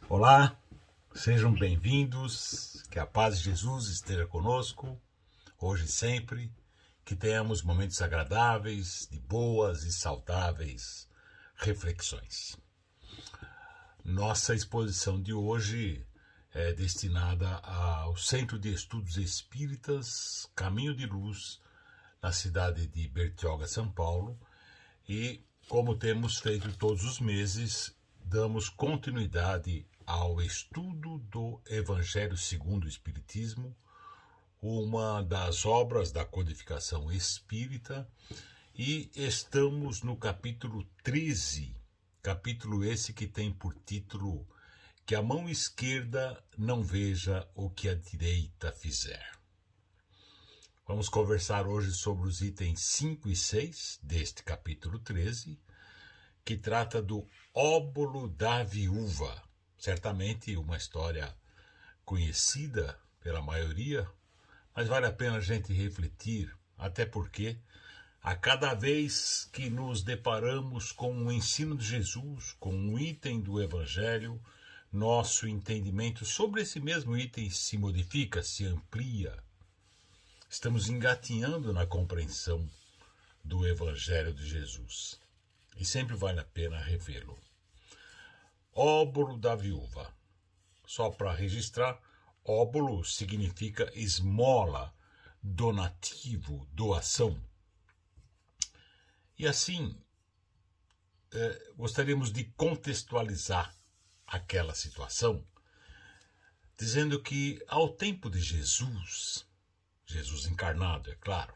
Olá, sejam bem-vindos, que a paz de Jesus esteja conosco, hoje e sempre, que tenhamos momentos agradáveis, de boas e saudáveis reflexões. Nossa exposição de hoje é destinada ao Centro de Estudos Espíritas Caminho de Luz, na cidade de Bertioga, São Paulo, e, como temos feito todos os meses, damos continuidade ao estudo do Evangelho segundo o Espiritismo, uma das obras da codificação espírita, e estamos no capítulo 13, capítulo esse que tem por título Que a mão esquerda não veja o que a direita fizer. Vamos conversar hoje sobre os itens 5 e 6 deste capítulo 13, que trata do óbolo da viúva. Certamente uma história conhecida pela maioria, mas vale a pena a gente refletir, até porque a cada vez que nos deparamos com o ensino de Jesus, com um item do Evangelho, nosso entendimento sobre esse mesmo item se modifica, se amplia. Estamos engatinhando na compreensão do Evangelho de Jesus. E sempre vale a pena revê-lo. Óbolo da viúva. Só para registrar, óbolo significa esmola, donativo, doação. E assim, gostaríamos de contextualizar aquela situação, dizendo que ao tempo de Jesus encarnado, é claro,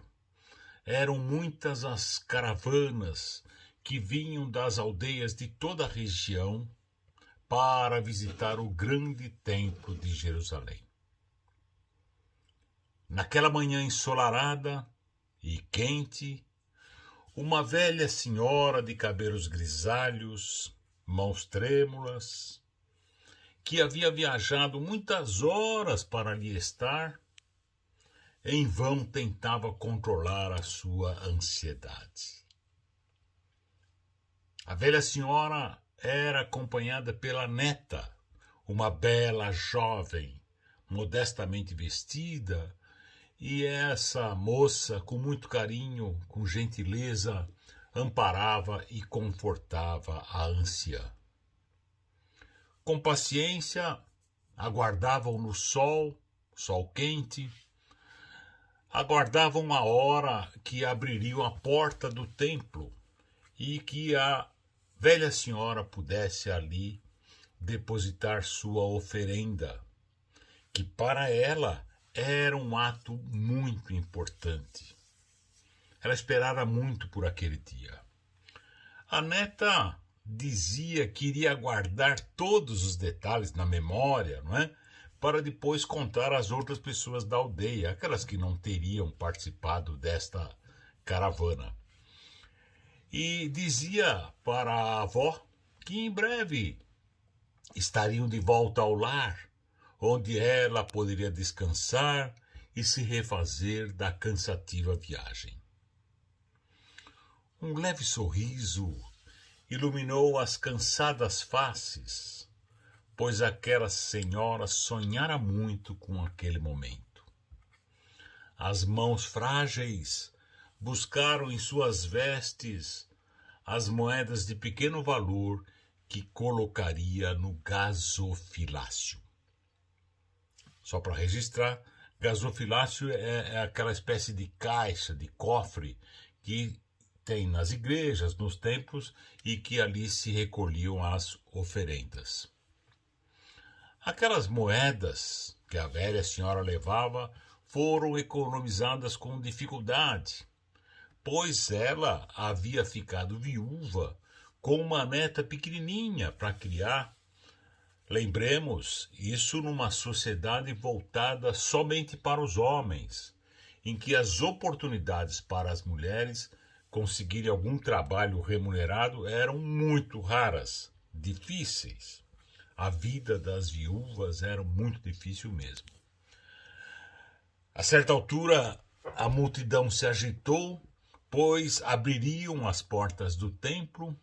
eram muitas as caravanas que vinham das aldeias de toda a região para visitar o grande templo de Jerusalém. Naquela manhã ensolarada e quente, uma velha senhora de cabelos grisalhos, mãos trêmulas, que havia viajado muitas horas para ali estar, em vão tentava controlar a sua ansiedade. A velha senhora era acompanhada pela neta, uma bela jovem, modestamente vestida, e essa moça, com muito carinho, com gentileza, amparava e confortava a anciã. Com paciência, aguardavam no sol quente, aguardavam a hora que abririam a porta do templo e que a velha senhora pudesse ali depositar sua oferenda, que para ela era um ato muito importante. Ela esperara muito por aquele dia. A neta dizia que iria guardar todos os detalhes na memória, não é? Para depois contar às outras pessoas da aldeia, aquelas que não teriam participado desta caravana. E dizia para a avó que em breve estariam de volta ao lar, onde ela poderia descansar e se refazer da cansativa viagem. Um leve sorriso iluminou as cansadas faces, pois aquela senhora sonhara muito com aquele momento. As mãos frágeis buscaram em suas vestes as moedas de pequeno valor que colocaria no gasofilácio. Só para registrar, gasofilácio é aquela espécie de caixa, de cofre que tem nas igrejas, nos templos, e que ali se recolhiam as oferendas. Aquelas moedas que a velha senhora levava foram economizadas com dificuldade, pois ela havia ficado viúva com uma neta pequenininha para criar. Lembremos, isso numa sociedade voltada somente para os homens, em que as oportunidades para as mulheres conseguirem algum trabalho remunerado eram muito raras, difíceis. A vida das viúvas era muito difícil mesmo. A certa altura, a multidão se agitou, pois abririam as portas do templo.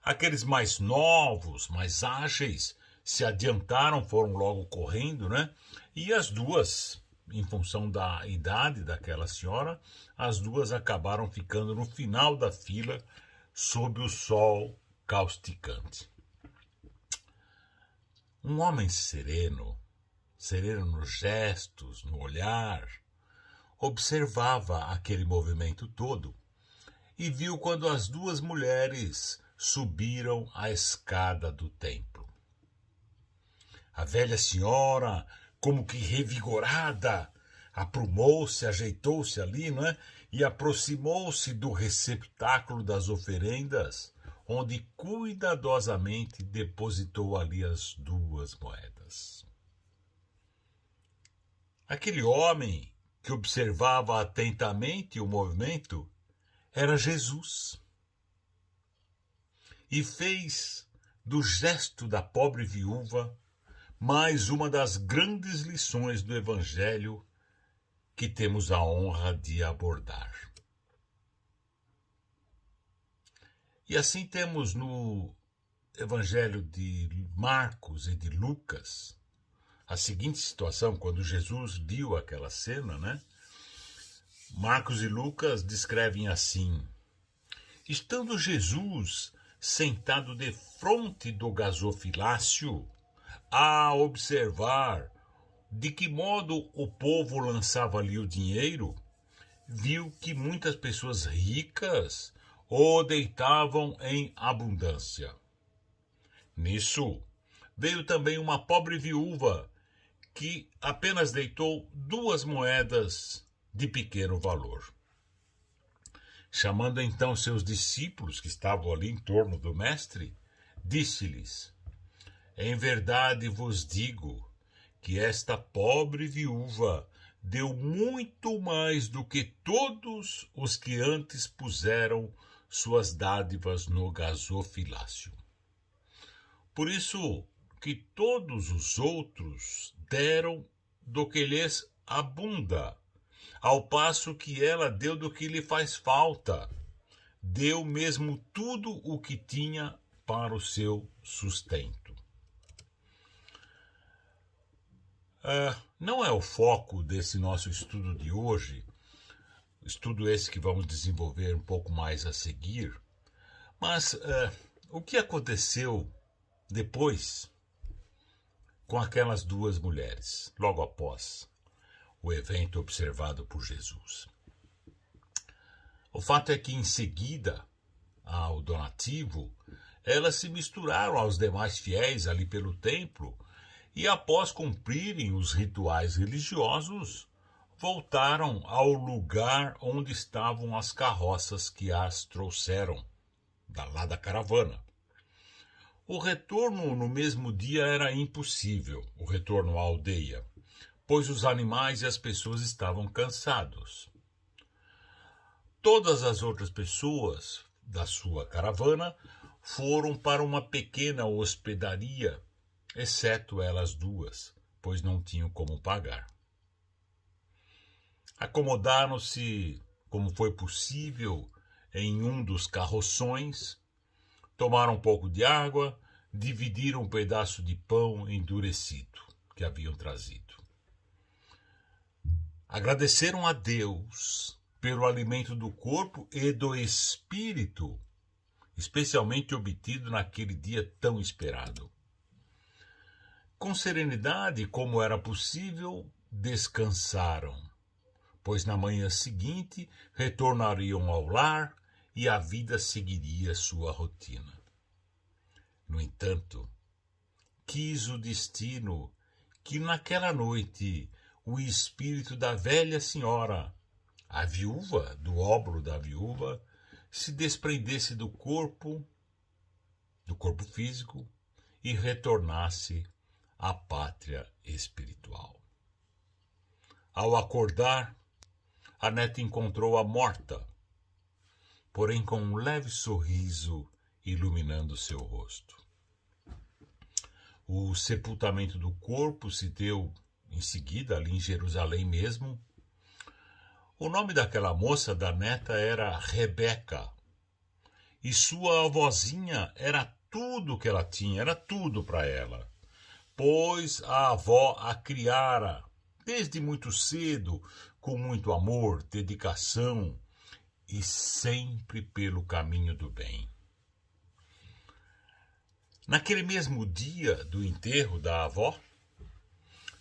Aqueles mais novos, mais ágeis, se adiantaram, foram logo correndo, né? E as duas, em função da idade daquela senhora, as duas acabaram ficando no final da fila sob o sol causticante. Um homem sereno nos gestos, no olhar, observava aquele movimento todo e viu quando as duas mulheres subiram a escada do templo. A velha senhora, como que revigorada, aprumou-se, ajeitou-se ali, né? E aproximou-se do receptáculo das oferendas, onde cuidadosamente depositou ali as duas moedas. Aquele homem que observava atentamente o movimento era Jesus. E fez do gesto da pobre viúva mais uma das grandes lições do Evangelho que temos a honra de abordar. E assim temos no Evangelho de Marcos e de Lucas a seguinte situação, quando Jesus viu aquela cena, né? Marcos e Lucas descrevem assim: estando Jesus sentado defronte do gasofilácio, a observar de que modo o povo lançava ali o dinheiro, viu que muitas pessoas ricas o deitavam em abundância. Nisso, veio também uma pobre viúva que apenas deitou 2 moedas de pequeno valor. Chamando então seus discípulos, que estavam ali em torno do mestre, disse-lhes: em verdade vos digo que esta pobre viúva deu muito mais do que todos os que antes puseram suas dádivas no gasofilácio. Por isso que todos os outros deram do que lhes abunda, ao passo que ela deu do que lhe faz falta. Deu mesmo tudo o que tinha para o seu sustento. Não é o foco desse nosso estudo de hoje, estudo esse que vamos desenvolver um pouco mais a seguir, mas o que aconteceu depois com aquelas 2 mulheres, logo após o evento observado por Jesus? O fato é que em seguida ao donativo, elas se misturaram aos demais fiéis ali pelo templo e, após cumprirem os rituais religiosos, voltaram ao lugar onde estavam as carroças que as trouxeram, lá da caravana. O retorno no mesmo dia era impossível, o retorno à aldeia, pois os animais e as pessoas estavam cansados. Todas as outras pessoas da sua caravana foram para uma pequena hospedaria, exceto elas 2, pois não tinham como pagar. Acomodaram-se como foi possível em um dos carroções, tomaram um pouco de água, dividiram um pedaço de pão endurecido que haviam trazido. Agradeceram a Deus pelo alimento do corpo e do espírito, especialmente obtido naquele dia tão esperado. Com serenidade, como era possível, descansaram, pois na manhã seguinte retornariam ao lar e a vida seguiria sua rotina. No entanto, quis o destino que naquela noite o espírito da velha senhora, a viúva, do óbolo da viúva, se desprendesse do corpo físico e retornasse à pátria espiritual. Ao acordar, a neta encontrou-a morta, porém com um leve sorriso iluminando seu rosto. O sepultamento do corpo se deu em seguida, ali em Jerusalém mesmo. O nome daquela moça, da neta, era Rebeca, e sua avózinha era tudo que ela tinha, era tudo para ela. pois a avó a criara desde muito cedo, com muito amor, dedicação e sempre pelo caminho do bem. Naquele mesmo dia do enterro da avó,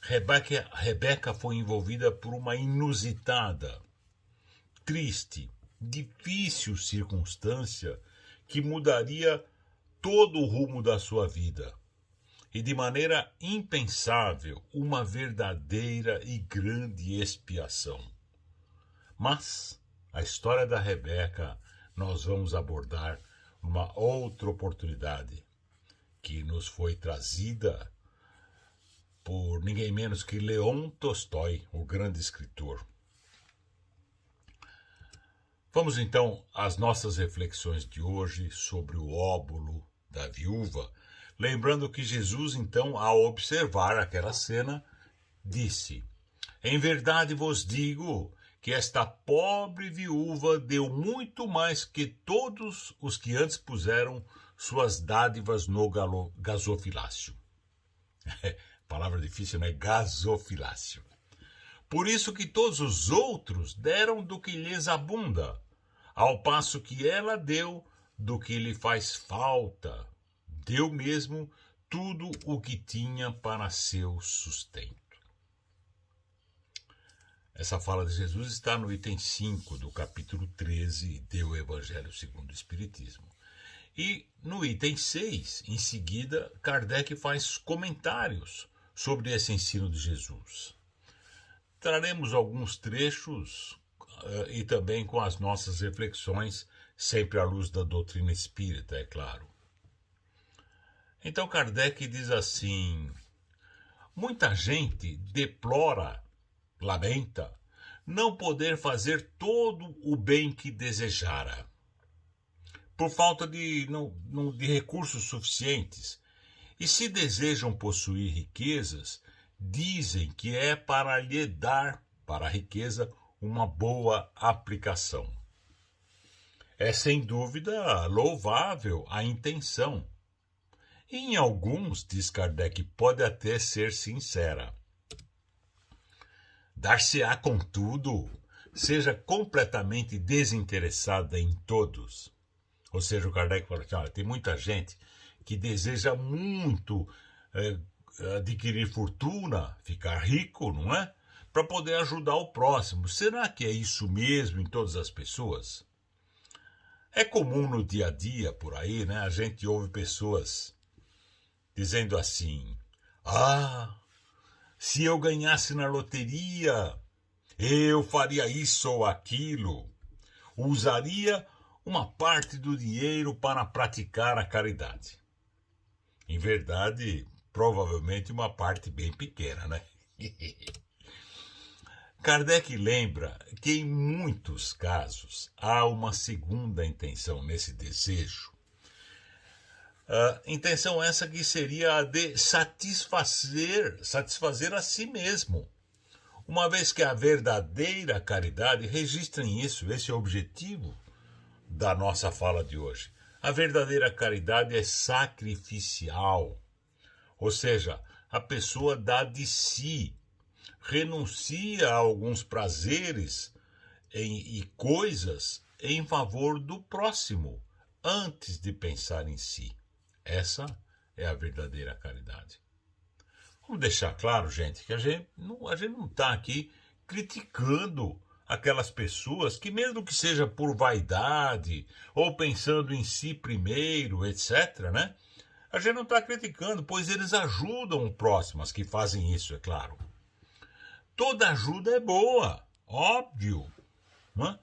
Rebeca foi envolvida por uma inusitada, triste, difícil circunstância que mudaria todo o rumo da sua vida. E de maneira impensável, uma verdadeira e grande expiação. Mas a história da Rebeca nós vamos abordar numa outra oportunidade, que nos foi trazida por ninguém menos que Leon Tolstói, o grande escritor. Vamos então às nossas reflexões de hoje sobre o óbolo da viúva, lembrando que Jesus, então, ao observar aquela cena, disse: em verdade vos digo que esta pobre viúva deu muito mais que todos os que antes puseram suas dádivas no gasofilácio. Palavra difícil, né? Gasofilácio. Por isso que todos os outros deram do que lhes abunda, ao passo que ela deu do que lhe faz falta. Deu mesmo tudo o que tinha para seu sustento. Essa fala de Jesus está no item 5 do capítulo 13 do Evangelho segundo o Espiritismo. E no item 6, em seguida, Kardec faz comentários sobre esse ensino de Jesus. Traremos alguns trechos e também com as nossas reflexões, sempre à luz da doutrina espírita, é claro. Então Kardec diz assim: muita gente deplora, lamenta, não poder fazer todo o bem que desejara, por falta de recursos suficientes. E se desejam possuir riquezas, dizem que é para lhe dar, para a riqueza, uma boa aplicação. É sem dúvida louvável a intenção. Em alguns, diz Kardec, pode até ser sincera. Dar-se-á, contudo, seja completamente desinteressada em todos. Ou seja, o Kardec fala assim, olha, tem muita gente que deseja muito adquirir fortuna, ficar rico, não é? Para poder ajudar o próximo. Será que é isso mesmo em todas as pessoas? É comum no dia a dia, por aí, né? A gente ouve pessoas dizendo assim: ah, se eu ganhasse na loteria, eu faria isso ou aquilo. Usaria uma parte do dinheiro para praticar a caridade. Em verdade, provavelmente uma parte bem pequena, né? Kardec lembra que em muitos casos há uma segunda intenção nesse desejo. Intenção essa que seria a de satisfazer a si mesmo, uma vez que a verdadeira caridade registra em isso, esse é o objetivo da nossa fala de hoje. A verdadeira caridade é sacrificial, ou seja, a pessoa dá de si, renuncia a alguns prazeres e coisas em favor do próximo, antes de pensar em si. Essa é a verdadeira caridade. Vamos deixar claro, gente, que a gente não está aqui criticando aquelas pessoas que, mesmo que seja por vaidade ou pensando em si primeiro, etc., né? A gente não está criticando, pois eles ajudam o próximo, as que fazem isso, é claro. Toda ajuda é boa, óbvio, né?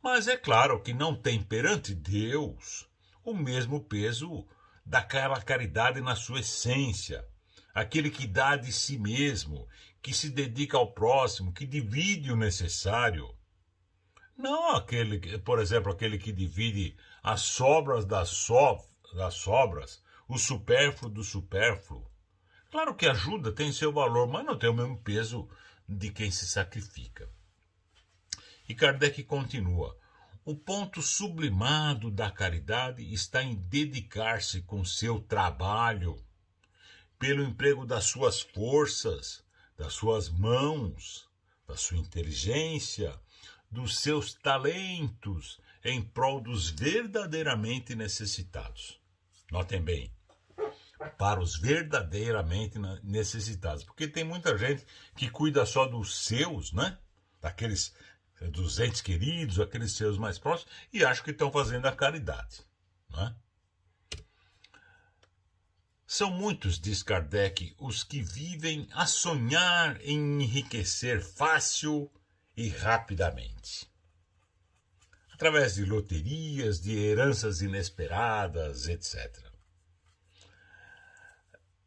Mas é claro que não tem perante Deus o mesmo peso daquela caridade na sua essência, aquele que dá de si mesmo, que se dedica ao próximo, que divide o necessário. Não aquele, por exemplo, aquele que divide as sobras das sobras, o supérfluo do supérfluo. Claro que ajuda, tem seu valor, mas não tem o mesmo peso de quem se sacrifica. E Kardec continua: o ponto sublimado da caridade está em dedicar-se com seu trabalho, pelo emprego das suas forças, das suas mãos, da sua inteligência, dos seus talentos em prol dos verdadeiramente necessitados. Notem bem, para os verdadeiramente necessitados, porque tem muita gente que cuida só dos seus, né? Daqueles dos entes queridos, aqueles seus mais próximos, e acham que estão fazendo a caridade, né? São muitos, diz Kardec, os que vivem a sonhar em enriquecer fácil e rapidamente, através de loterias, de heranças inesperadas, etc.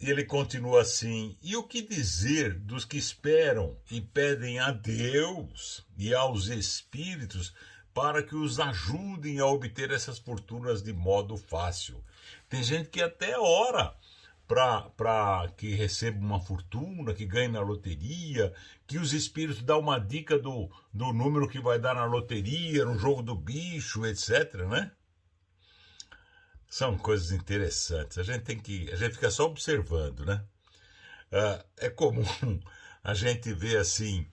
E ele continua assim: e o que dizer dos que esperam e pedem a Deus e aos espíritos para que os ajudem a obter essas fortunas de modo fácil? Tem gente que até ora para que receba uma fortuna, que ganhe na loteria, que os espíritos dão uma dica do número que vai dar na loteria, no jogo do bicho, etc, né? São coisas interessantes. A gente fica só observando, né? É comum a gente ver assim,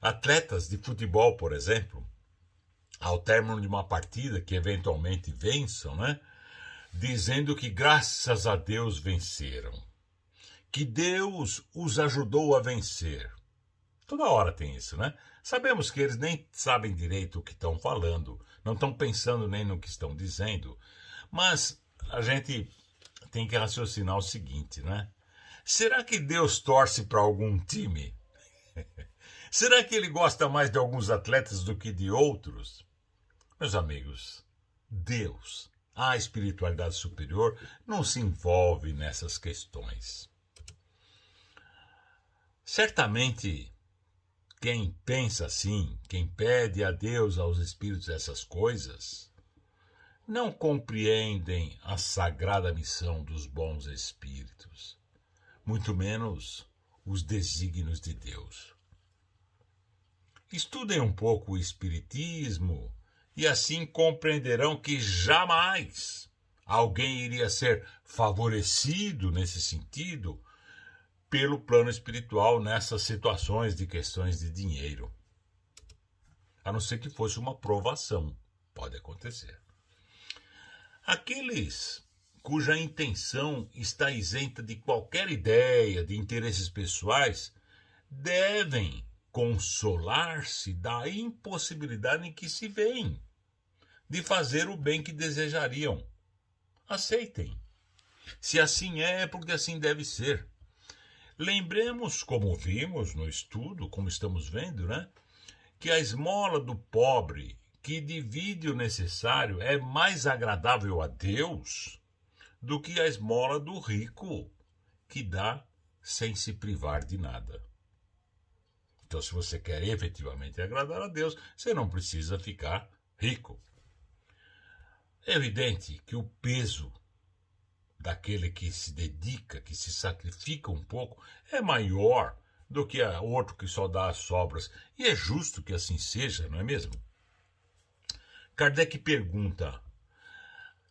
atletas de futebol, por exemplo, ao término de uma partida que eventualmente vençam, né? Dizendo que graças a Deus venceram, que Deus os ajudou a vencer. Toda hora tem isso, né? Sabemos que eles nem sabem direito o que estão falando, não estão pensando nem no que estão dizendo, mas a gente tem que raciocinar o seguinte, né? Será que Deus torce para algum time? Será que ele gosta mais de alguns atletas do que de outros? Meus amigos, Deus, a espiritualidade superior, não se envolve nessas questões. Certamente, quem pensa assim, quem pede a Deus, aos espíritos, essas coisas, não compreendem a sagrada missão dos bons espíritos, muito menos os desígnios de Deus. Estudem um pouco o espiritismo e assim compreenderão que jamais alguém iria ser favorecido nesse sentido pelo plano espiritual nessas situações de questões de dinheiro. A não ser que fosse uma provação. Pode acontecer. Aqueles cuja intenção está isenta de qualquer ideia, de interesses pessoais, devem consolar-se da impossibilidade em que se veem de fazer o bem que desejariam. Aceitem. Se assim é porque assim deve ser. Lembremos, como vimos no estudo, como estamos vendo, né, que a esmola do pobre que divide o necessário é mais agradável a Deus do que a esmola do rico que dá sem se privar de nada. Então, se você quer efetivamente agradar a Deus, você não precisa ficar rico. É evidente que o peso daquele que se dedica, que se sacrifica um pouco, é maior do que o outro que só dá as sobras. E é justo que assim seja, não é mesmo? Kardec pergunta: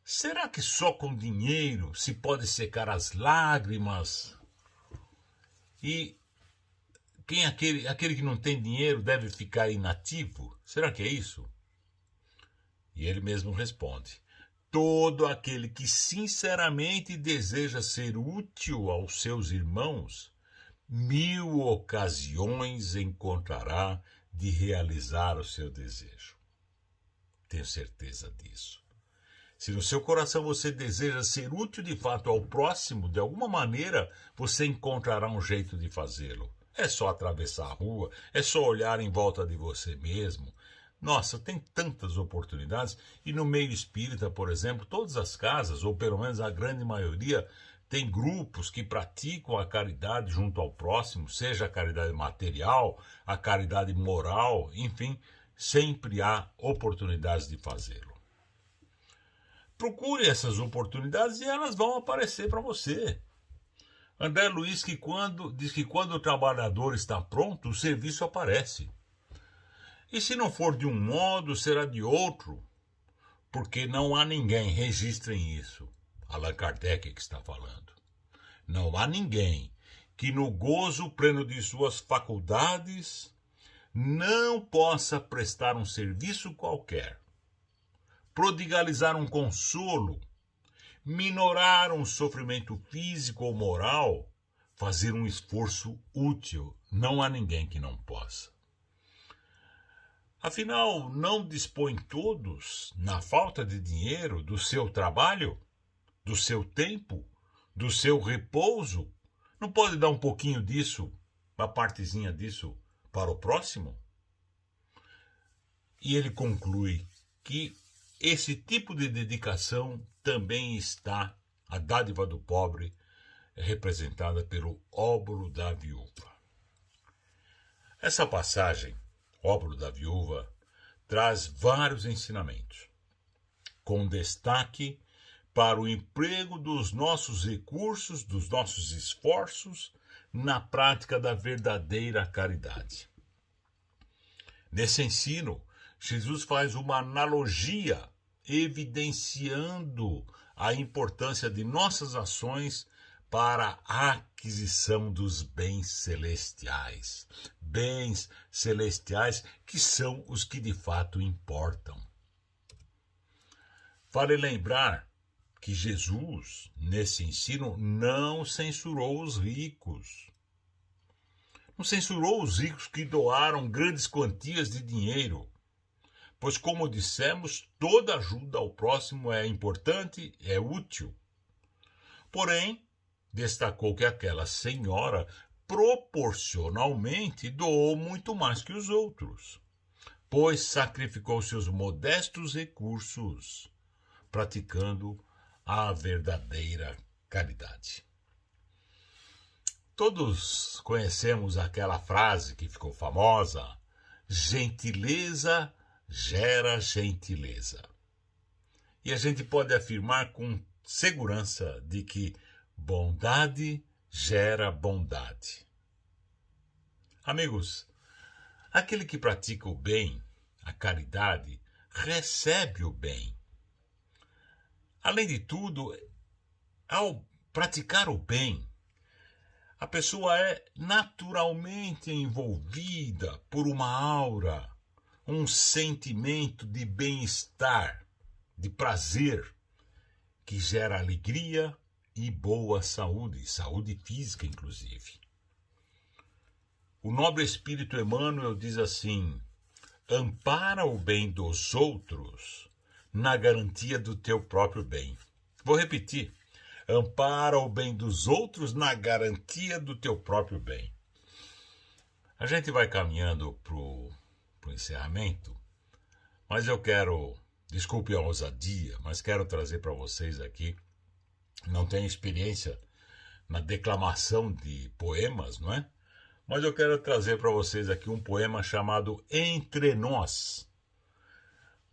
será que só com dinheiro se pode secar as lágrimas? E aquele que não tem dinheiro deve ficar inativo? Será que é isso? E ele mesmo responde: todo aquele que sinceramente deseja ser útil aos seus irmãos, 1000 ocasiões encontrará de realizar o seu desejo. Tenho certeza disso. Se no seu coração você deseja ser útil de fato ao próximo, de alguma maneira você encontrará um jeito de fazê-lo. É só atravessar a rua, é só olhar em volta de você mesmo. Nossa, tem tantas oportunidades. E no meio espírita, por exemplo, todas as casas, ou pelo menos a grande maioria, tem grupos que praticam a caridade junto ao próximo, seja a caridade material, a caridade moral, enfim, sempre há oportunidades de fazê-lo. Procure essas oportunidades e elas vão aparecer para você. André Luiz diz que quando o trabalhador está pronto, o serviço aparece. E se não for de um modo, será de outro, porque não há ninguém, registrem isso. Allan Kardec que está falando. Não há ninguém que no gozo pleno de suas faculdades não possa prestar um serviço qualquer, prodigalizar um consolo, minorar um sofrimento físico ou moral, fazer um esforço útil. Não há ninguém que não possa. Afinal, não dispõem todos, na falta de dinheiro, do seu trabalho, do seu tempo, do seu repouso? Não pode dar um pouquinho disso, uma partezinha disso, para o próximo? E ele conclui que esse tipo de dedicação também está, a dádiva do pobre, representada pelo óbolo da viúva. Essa passagem, óbolo da viúva, traz vários ensinamentos, com destaque para o emprego dos nossos recursos, dos nossos esforços, na prática da verdadeira caridade. Nesse ensino, Jesus faz uma analogia, evidenciando a importância de nossas ações para a aquisição dos bens celestiais. Bens celestiais que são os que de fato importam. Vale lembrar que Jesus, nesse ensino, não censurou os ricos. Não censurou os ricos que doaram grandes quantias de dinheiro, pois, como dissemos, toda ajuda ao próximo é importante, é útil. Porém, destacou que aquela senhora proporcionalmente doou muito mais que os outros, pois sacrificou seus modestos recursos, praticando a verdadeira caridade. Todos conhecemos aquela frase que ficou famosa: gentileza gera gentileza. E a gente pode afirmar com segurança de que bondade gera bondade. Amigos, aquele que pratica o bem, a caridade, recebe o bem. Além de tudo, ao praticar o bem, a pessoa é naturalmente envolvida por uma aura, um sentimento de bem-estar, de prazer, que gera alegria e boa saúde, saúde física inclusive. O nobre espírito Emmanuel diz assim: ampara o bem dos outros na garantia do teu próprio bem. Vou repetir: ampara o bem dos outros na garantia do teu próprio bem. A gente vai caminhando para o encerramento, mas eu quero, desculpe a ousadia, mas quero trazer para vocês aqui, não tenho experiência na declamação de poemas, não é? Mas eu quero trazer para vocês aqui um poema chamado Entre Nós,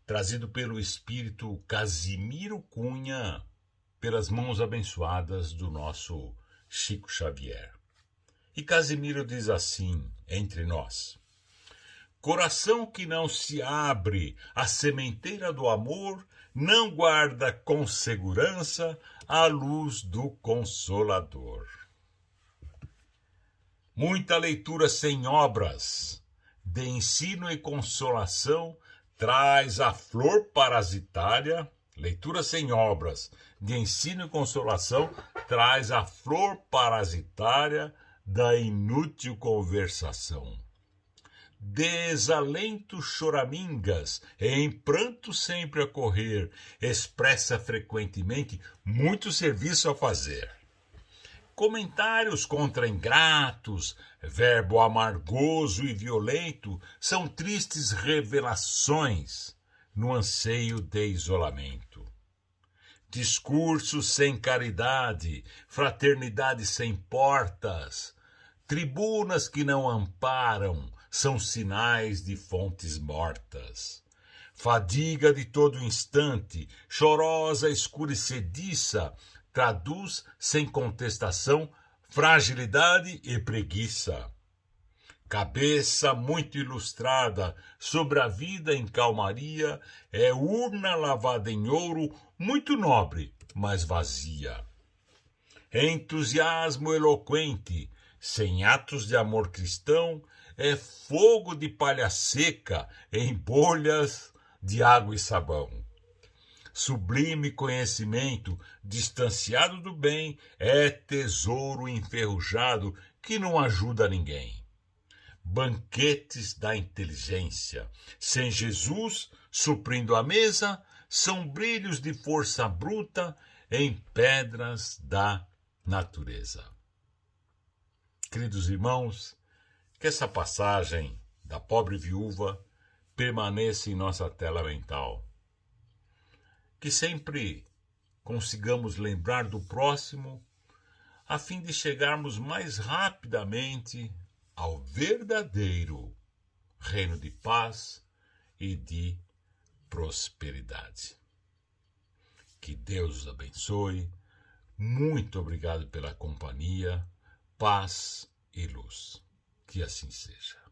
trazido pelo espírito Casimiro Cunha, pelas mãos abençoadas do nosso Chico Xavier. E Casimiro diz assim, entre nós: coração que não se abre à sementeira do amor, não guarda com segurança a luz do Consolador. Muita leitura sem obras, de ensino e consolação, traz a flor parasitária. Leitura sem obras, de ensino e consolação, traz a flor parasitária da inútil conversação. Desalento choramingas, em pranto sempre a correr, expressa frequentemente muito serviço a fazer. Comentários contra ingratos, verbo amargoso e violento, são tristes revelações no anseio de isolamento. Discursos sem caridade, fraternidade sem portas, tribunas que não amparam, são sinais de fontes mortas. Fadiga de todo instante, chorosa, escurecediça, traduz sem contestação fragilidade e preguiça. Cabeça muito ilustrada sobre a vida em calmaria, é urna lavada em ouro, muito nobre, mas vazia. entusiasmo eloquente, sem atos de amor cristão, é fogo de palha seca em bolhas de água e sabão. Sublime conhecimento, distanciado do bem, é tesouro enferrujado que não ajuda ninguém. Banquetes da inteligência, sem Jesus suprindo a mesa, são brilhos de força bruta em pedras da natureza. Queridos irmãos, que essa passagem da pobre viúva permaneça em nossa tela mental. Que sempre consigamos lembrar do próximo, a fim de chegarmos mais rapidamente ao verdadeiro reino de paz e de prosperidade. Que Deus os abençoe. Muito obrigado pela companhia, paz e luz. Que assim seja.